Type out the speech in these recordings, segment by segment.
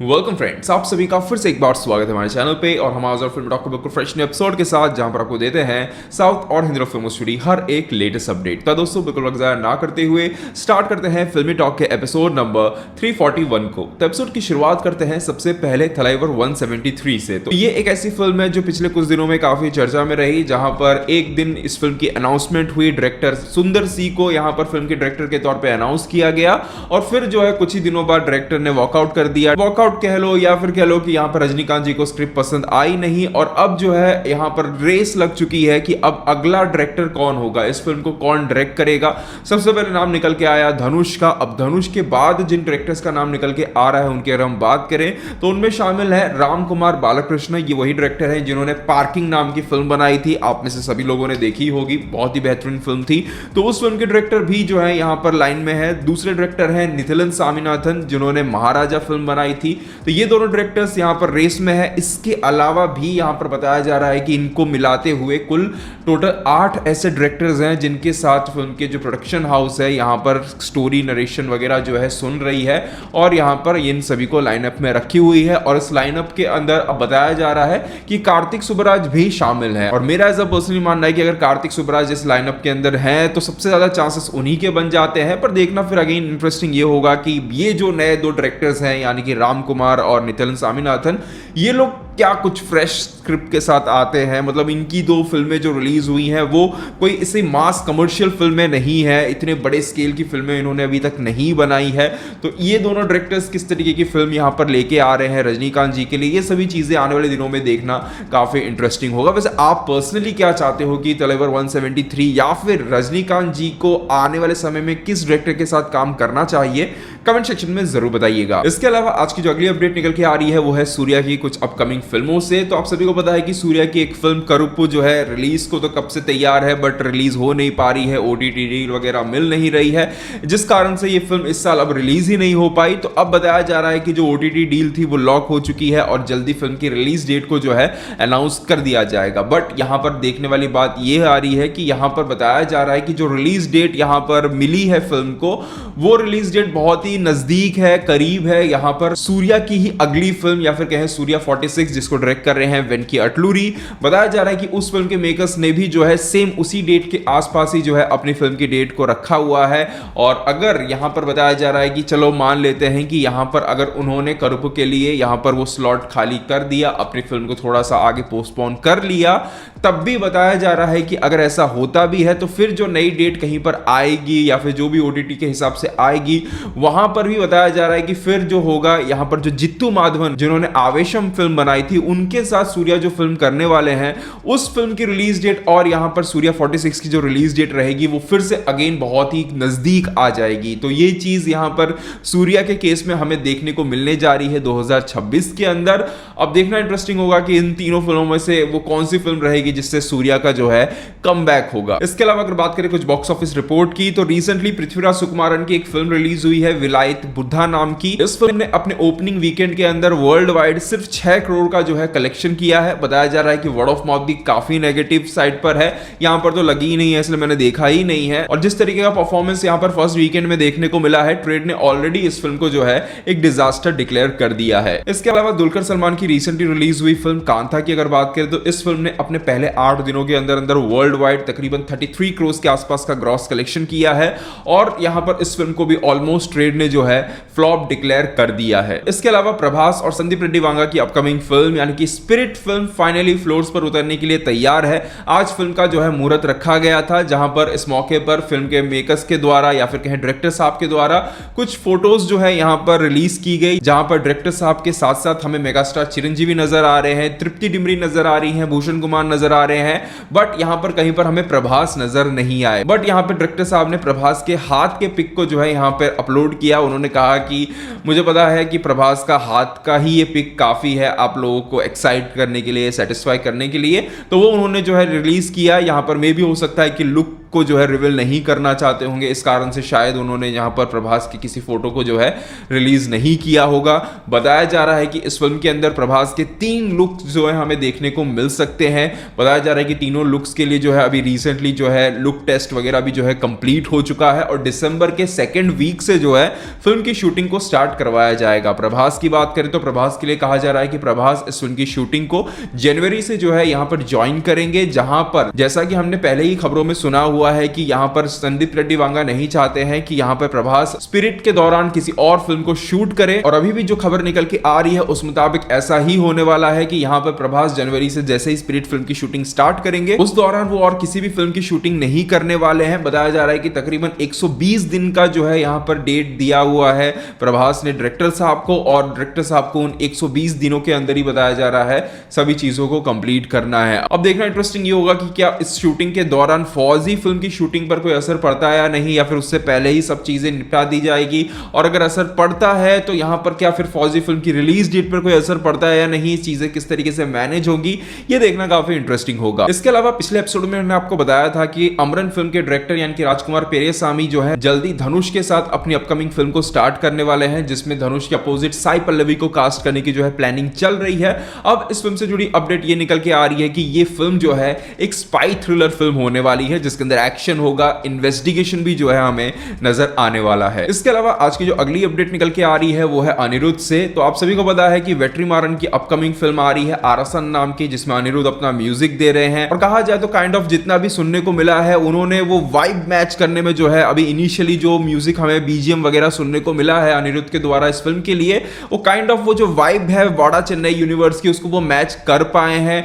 Welcome friends, आप सभी का फिर से एक बार स्वागत है हमारे चैनल पे। और हम आज और film talk book professional episode के साथ जहां पर आपको देते हैं साउथ और हिंदी फिल्मों से जुड़ी हर एक लेटेस्ट अपडेट। तो दोस्तों बिल्कुल वक्त ज़ाया ना करते हुए स्टार्ट करते हैं फिल्मी टॉक के एपिसोड नंबर 341 को। तो एपिसोड की शुरुआत करते हैं सबसे पहले थलाइवर 173 से। तो ये एक ऐसी फिल्म है जो पिछले कुछ दिनों में काफी चर्चा में रही, जहां पर एक दिन इस फिल्म की अनाउंसमेंट हुई। डायरेक्टर सुंदर सी को यहाँ पर फिल्म के डायरेक्टर के तौर पर अनाउंस किया गया और फिर जो है कुछ ही दिनों बाद डायरेक्टर ने वॉकआउट कर दिया। वॉकआउट कह लो या फिर कह लो कि यहां पर रजनीकांत जी को स्क्रिप्ट पसंद आई नहीं और अब जो है यहां पर रेस लग चुकी है कि अब अगला डायरेक्टर कौन होगा, इस फिल्म को कौन डायरेक्ट करेगा। सबसे पहले नाम निकल के आया धनुष का। अब धनुष के बाद जिन डायरेक्टर्स का नाम निकल के आ रहा है उनकी अगर हम बात करें तो उनमें शामिल है राम कुमार बालकृष्ण। ये वही डायरेक्टर हैं जिन्होंने पार्किंग नाम की फिल्म बनाई थी, आप में से सभी लोगों ने देखी होगी, बहुत ही बेहतरीन फिल्म थी। तो उस फिल्म के डायरेक्टर भी जो है यहां पर लाइन में है। दूसरे डायरेक्टर हैं निथिलन स्वामीनाथन जिन्होंने महाराजा फिल्म बनाई थी। तो ये दोनों डायरेक्टर्स यहां पर रेस में है। इसके अलावा भी यहां पर बताया जा रहा है कि इनको मिलाते हुए कुल टोटल 8 ऐसे डायरेक्टर्स हैं जिनके साथ फिल्म के जो प्रोडक्शन हाउस है यहां पर स्टोरी नरेशन वगैरह जो है सुन रही है और यहां पर इन सभी को लाइनअप में रखी हुई है। और इस लाइनअप के अंदर अब बताया जा रहा है कि कार्तिक सुब्बराज भी शामिल है। और मेरा ऐसा पर्सनली मानना है कि अगर कार्तिक सुब्बराज इस लाइनअप के अंदर है तो सबसे ज्यादा चांसेस उन्हीं के बन जाते हैं। पर देखना फिर अगेन इंटरेस्टिंग ये होगा कि ये जो नए दो डायरेक्टर्स हैं यानी कि राम कुमार और निथिलन स्वामीनाथन, ये लोग क्या कुछ फ्रेश स्क्रिप्ट के साथ आते हैं। मतलब इनकी दो फिल्में जो रिलीज हुई हैं वो कोई इसे मास कमर्शियल फिल्में नहीं है, इतने बड़े स्केल की फिल्में इन्होंने अभी तक नहीं बनाई है। तो ये दोनों डायरेक्टर्स किस तरीके की फिल्म यहां पर लेके आ रहे हैं रजनीकांत जी के लिए, ये सभी चीजें आने वाले दिनों में देखना काफी इंटरेस्टिंग होगा। वैसे आप पर्सनली क्या चाहते हो कि तलाइवर 173 या फिर रजनीकांत जी को आने वाले समय में किस डायरेक्टर के साथ काम करना चाहिए, कमेंट सेक्शन में जरूर बताइएगा। इसके अलावा आज की जो अगली अपडेट निकल के आ रही है वो है सूर्या की कुछ अपकमिंग फिल्मों से। तो आप सभी को पता है कि सूर्या की एक फिल्म करुप्पु जो है रिलीज को तो कब से तैयार है बट रिलीज हो नहीं पा रही है, ओटीटी डील वगैरह मिल नहीं रही है, जिस कारण से ये फिल्म इस साल अब रिलीज ही नहीं हो पाई। तो अब बताया जा रहा है कि जो ओटीटी डील थी वो लॉक हो चुकी है और जल्दी फिल्म की रिलीज डेट को जो है अनाउंस कर दिया जाएगा। बट यहां पर देखने वाली बात यह आ रही है कि यहां पर बताया जा रहा है कि जो रिलीज डेट यहां पर मिली है फिल्म को, वो रिलीज डेट बहुत ही नजदीक है, करीब है। यहां पर सूर्या की ही अगली फिल्म या फिर कहें सूर्या 46 जिसको डायरेक्ट कर रहे हैं वेंकी अटलूरी, बताया जा रहा है कि उस फिल्म के मेकर्स ने भी जो है सेम उसी डेट के आसपास ही जो है अपनी फिल्म की डेट को रखा हुआ है। और अगर यहां पर बताया जा रहा है कि चलो मान लेते हैं कि यहां पर अगर उन्होंने करुप्पु के लिए यहां पर वो स्लॉट खाली कर दिया, अपनी फिल्म को थोड़ा सा आगे पोस्टपोन कर लिया, तब भी बताया जा रहा है कि अगर ऐसा होता भी है तो फिर जो नई डेट कहीं पर आएगी या फिर जो भी ओटीटी के हिसाब से आएगी वहां पर भी बताया जा रहा है कि फिर जो होगा यहां पर जो जित्तू माधवन जिन्होंने आवेशम फिल्म बनाई थी उनके साथ सूर्या जो फिल्म करने वाले हैं उस फिल्म की रिलीज डेट और यहां पर सूर्या 46 की जो रिलीज डेट रहेगी वो फिर से अगेन बहुत ही नजदीक आ जाएगी। तो ये चीज यहां पर सूर्या के केस में हमें देखने को मिलने जा रही है 2026 के अंदर। अब देखना इंटरेस्टिंग होगा कि इन तीनों फिल्मों में से वो कौन सी फिल्म रहेगी जिससे सूर्या का जो है कमबैक होगा। इसके अलावा अगर बात करें कुछ बॉक्स ऑफिस रिपोर्ट की तो रिसेंटली पृथ्वीराज सुकुमारन की एक फिल्म रिलीज हुई है विलायत बुद्धा नाम की। इस फिल्म ने अपने ओपनिंग वीकेंड के अंदर वर्ल्ड वाइड सिर्फ 6 करोड़ का जो है कलेक्शन किया है। बताया जा रहा है कि वर्ड ऑफ माउथ भी काफी नेगेटिव साइड पर है, यहां पर तो लगी ही नहीं है इसलिए मैंने देखा ही नहीं है। और जिस तरीके का परफॉर्मेंस यहां पर फर्स्ट वीकेंड में देखने को मिला है, ट्रेड ने ऑलरेडी इस फिल्म को जो है एक डिजास्टर डिक्लेयर कर दिया है। इसके अलावा दुलकर सलमान की रिसेंटली रिलीज हुई फिल्म कांता की अगर बात करें तो इस फिल्म ने अपने पहले 8 दिनों के अंदर अंदर वर्ल्ड वाइड तकरीबन 33 करोड़ के आसपास का ग्रॉस कलेक्शन किया है और यहां पर इस फिल्म को भी ऑलमोस्ट ट्रेड ने जो है फ्लॉप डिक्लेयर कर दिया है। इसके अलावा प्रभास और संदीप रेड्डी वांगा की अपकमिंग फिल्म यानी कि स्पिरिट फिल्म फाइनली फ्लोर्स पर उतरने के लिए तैयार है। आज फिल्म का जो है मुहूर्त रखा गया था जहां पर इस मौके पर फिल्म के मेकर्स के द्वारा या फिर कहें डायरेक्टर साहब के द्वारा कुछ फोटोज जो है यहां पर रिलीज की गई, जहां पर डायरेक्टर साहब के साथ साथ हमें मेगास्टार चिरंजीवी नजर आ रहे हैं, तृप्ति डिमरी नजर आ रही हैं, भूषण कुमार नजर आ रहे हैं, बट यहां पर कहीं पर हमें प्रभास नजर नहीं आए। बट यहां पर डायरेक्टर साहब ने प्रभास के हाथ के पिक को जो है यहां पर अपलोड किया। उन्होंने कहा कि मुझे पता है कि प्रभास का हाथ का ही ये पिक काफी है आप लोगों को एक्साइट करने के लिए, सेटिस्फाई करने के लिए, तो वो उन्होंने जो है रिलीज किया। यहां पर मे भी हो सकता है कि लुक को जो है रिवील नहीं करना चाहते होंगे, इस कारण से शायद उन्होंने यहाँ पर प्रभास की किसी फोटो को जो है रिलीज नहीं किया होगा। बताया जा रहा है कि इस फिल्म के अंदर प्रभास के 3 लुक्स जो है हमें देखने को मिल सकते हैं। बताया जा रहा है कि तीनों लुक्स के लिए जो है अभी रिसेंटली जो है लुक टेस्ट वगैरह भी जो है कंप्लीट हो चुका है और दिसंबर के सेकेंड वीक से जो है फिल्म की शूटिंग को स्टार्ट करवाया जाएगा। प्रभास की बात करें तो प्रभास के लिए कहा जा रहा है कि प्रभास इस फिल्म की शूटिंग को जनवरी से जो है यहां पर ज्वाइन करेंगे, जहां पर जैसा कि हमने पहले ही खबरों में सुना हुआ है कि यहां पर संदीप रेड्डी वांगा नहीं चाहते हैं कि यहां पर प्रभास स्पिरिट के दौरान किसी और फिल्म को शूट करे, और अभी भी जो खबर निकल के आ रही है उस मुताबिक ऐसा ही होने वाला है कि यहां पर प्रभास जनवरी से जैसे ही स्पिरिट फिल्म की शूटिंग स्टार्ट करेंगे उस दौरान वो और किसी भी फिल्म की शूटिंग नहीं करने वाले हैं। बताया जा रहा है कि तकरीबन 120 दिन का जो है यहां पर डेट दिया हुआ है प्रभास ने डायरेक्टर साहब को, और डायरेक्टर साहब को उन 120 दिनों के अंदर ही बताया जा रहा है सभी चीजों को कंप्लीट करना है। अब देखना इंटरेस्टिंग ये होगा कि क्या इस शूटिंग के दौरान फौजी फिल्म की शूटिंग पर कोई असर पड़ता है या नहीं, या फिर उससे पहले ही सब चीजें निपटा दी जाएगी, और अगर असर पड़ता है तो यहां पर क्या फिर फौजी फिल्म की रिलीज डेट पर कोई असर पड़ता है या नहीं, चीजें किस तरीके से मैनेज होगी, ये देखना काफी इंटरेस्टिंग होगा। इसके अलावा पिछले एपिसोड में मैंने आपको बताया था कि अमरन फिल्म के डायरेक्टर यानी कि राजकुमार पेरियासामी जो है जल्दी धनुष के साथ अपनी अपकमिंग फिल्म को स्टार्ट करने वाले हैं, जिसमें धनुष के अपोजिट साई पल्लवी को कास्ट करने की जो है प्लानिंग चल रही है। अब इस फिल्म से जुड़ी अपडेट ये निकल के आ रही है कि ये फिल्म जो है एक स्पाई थ्रिलर फिल्म होने वाली है, जिसके अंदर एक्शन होगा, इन्वेस्टिगेशन भी जो है हमें नजर आने वाला है। इसके अलावा आज की जो अगली अपडेट निकल के आ रही है वो है अनिरुद्ध से। तो आप सभी को पता है कि वेट्रीमारन की अपकमिंग फिल्म आ रही है आरासन नाम की, जिसमें अनिरुद्ध अपना म्यूजिक दे रहे हैं, और कहा जाए तो काइंड ऑफ जितना भी सुनने को मिला है उन्होंने वो वाइब मैच करने में जो है अभी इनिशियली जो म्यूजिक हमें बीजीएम वगैरह सुनने को मिला है अनिरुद्ध के द्वारा इस फिल्म के लिए, वो काइंड ऑफ वो जो वाइब है वाड़ा चेन्नई यूनिवर्स की उसको वो मैच कर पाए हैं।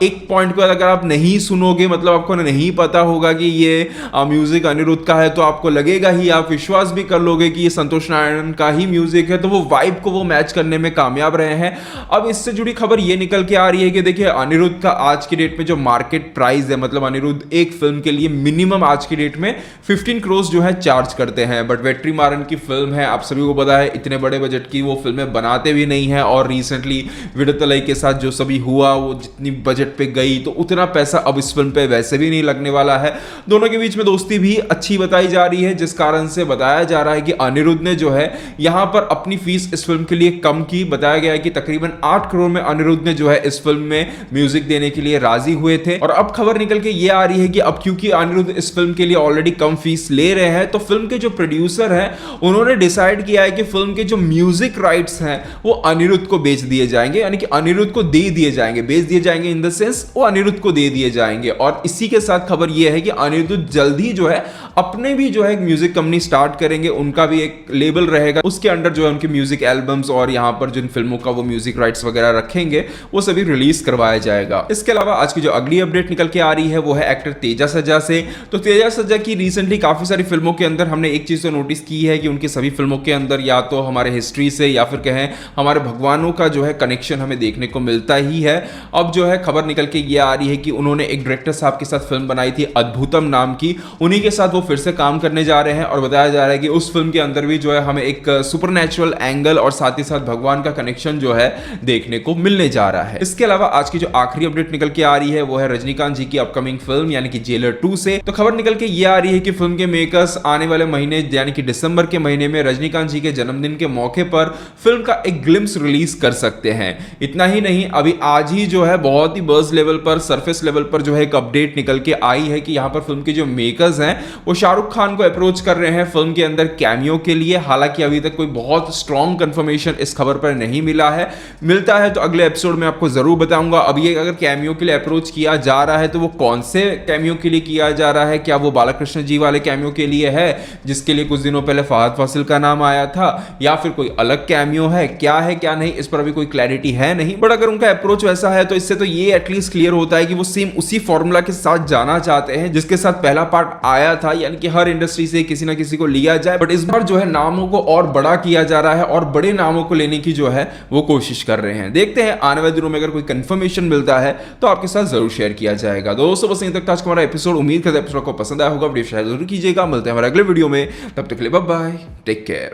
एक पॉइंट पर अगर आप नहीं सुनोगे, मतलब आपको नहीं पता होगा कि ये म्यूजिक अनिरुद्ध का है, तो आपको लगेगा ही, आप विश्वास भी कर लोगे कि ये संतोष नारायण का ही म्यूजिक है, तो वो वाइब को वो मैच करने में कामयाब रहे हैं। अब इससे जुड़ी खबर ये निकल के आ रही है कि देखिए अनिरुद्ध का आज की डेट में जो मार्केट प्राइस है, मतलब अनिरुद्ध एक फिल्म के लिए मिनिमम आज की डेट में 15 करोड़ जो है चार्ज करते हैं, बट वेट्रीमारन की फिल्म है, आप सभी को पता है इतने बड़े बजट की वो फिल्में बनाते भी नहीं है, और रिसेंटली विडतलई के साथ जो सभी हुआ वो जितनी बजट पे गई तो उतना पैसा अब इस फिल्म पे वैसे भी नहीं लगने वाला है। दोनों के बीच में दोस्ती भी अच्छी बताई जा रही है, जिस कारण से बताया जा रहा है कि अनिरुद्ध ने जो है यहां पर अपनी फीस इस फिल्म के लिए कम की। बताया गया है कि तकरीबन 8 करोड़ में अनिरुद्ध ने जो है इस फिल्म में म्यूजिक देने के लिए राजी हुए थे, और अब खबर निकल के ये आ रही है कि अब क्योंकि अनिरुद्ध इस फिल्म के लिए ऑलरेडी कम फीस ले रहे हैं, तो फिल्म के जो प्रोड्यूसर हैं उन्होंने डिसाइड किया है कि फिल्म के जो म्यूजिक राइट्स हैं वो अनिरुद्ध को बेच दिए जाएंगे, यानी कि अनिरुद्ध को दे दिए जाएंगे, बेच दिए जाएंगे इन द सेंस वो अनिरुद्ध को दे दिए जाएंगे। और इसी के साथ खबर यह है कि अनिरुद्ध जल्द ही जो है अपने भी जो है एक म्यूजिक कंपनी स्टार्ट करेंगे, उनका भी एक लेबल रहेगा, उसके अंडर जो है उनके म्यूजिक एल्बम्स और यहाँ पर जिन फिल्मों का वो म्यूजिक राइट्स वगैरह रखेंगे वो सभी रिलीज करवाया जाएगा। इसके अलावा आज की जो अगली अपडेट निकल के आ रही है वो है एक्टर तेजा सज्जा से। तो तेजा सज्जा की रिसेंटली काफी सारी फिल्मों के अंदर हमने एक चीज तो नोटिस की है कि उनकी सभी फिल्मों के अंदर या तो हमारे हिस्ट्री से या फिर कहें हमारे भगवानों का जो है कनेक्शन हमें देखने को मिलता ही है। अब जो है खबर निकल के ये आ रही है कि उन्होंने एक डायरेक्टर साहब के साथ फिल्म बनाई थी अद्भुतम नाम की, उन्हीं के साथ वो फिर से काम करने जा रहे हैं, और बताया जा रहा है कि उस फिल्म के अंदर भी जो है हमें एक सुपरनैचुरल एंगल और साथ ही साथ भगवान का कनेक्शन जो है देखने को मिलने जा रहा है। इसके अलावा आज की जो आखिरी अपडेट निकल के आ रही है वो है रजनीकांत जी की अपकमिंग फिल्म यानी कि जेलर 2 से। तो खबर निकल के ये आ रही है कि फिल्म के मेकर्स आने वाले महीने यानी कि दिसंबर के महीने में रजनीकांत जी के जन्मदिन के मौके पर फिल्म का एक ग्लिम्स रिलीज कर सकते हैं। इतना ही नहीं, अभी आज ही जो है बहुत ही बर्ज लेवल पर, सरफेस लेवल पर जो है एक अपडेट निकल के आई है कि यहां पर फिल्म के जो मेकर्स हैं वो शाहरुख खान को अप्रोच कर रहे हैं फिल्म के अंदर कैमियो के लिए। हालांकि अभी तक कोई बहुत स्ट्रॉन्ग कंफर्मेशन इस खबर पर नहीं मिला है, मिलता है तो अगले एपिसोड में आपको जरूर बताऊंगा। अभी ये अगर कैमियो के लिए अप्रोच किया जा रहा है तो वो कौन से कैमियो के लिए किया जा रहा है, क्या वो बालाकृष्ण जी वाले कैमियो के लिए है जिसके लिए कुछ दिनों पहले फहद फासिल का नाम आया था, या फिर कोई अलग कैमियो है, क्या है क्या नहीं, इस पर अभी कोई क्लैरिटी है नहीं। बट अगर उनका अप्रोच वैसा है तो इससे तो ये एटलीस्ट क्लियर होता है कि वो सेम उसी फॉर्मूला के साथ जाना चाहते हैं जिसके साथ पहला पार्ट आया था, यानी कि हर इंडस्ट्री से किसी ना किसी को लिया जाए। बट इस बार जो है नामों को और बड़ा किया जा रहा है और बड़े नामों को लेने की जो है वो कोशिश कर रहे हैं। देखते हैं आने वाले दिनों में अगर कोई कंफर्मेशन मिलता है तो आपके साथ जरूर शेयर किया जाएगा। दोस्तों बस यहीं तक था आज का हमारा एपिसोड। उम्मीद करते हैं एपिसोड को पसंद आया होगा, वीडियो शेयर जरूर कीजिएगा। मिलते हैं हमारे अगले वीडियो में, तब तक के लिए बाय बाय, टेक केयर।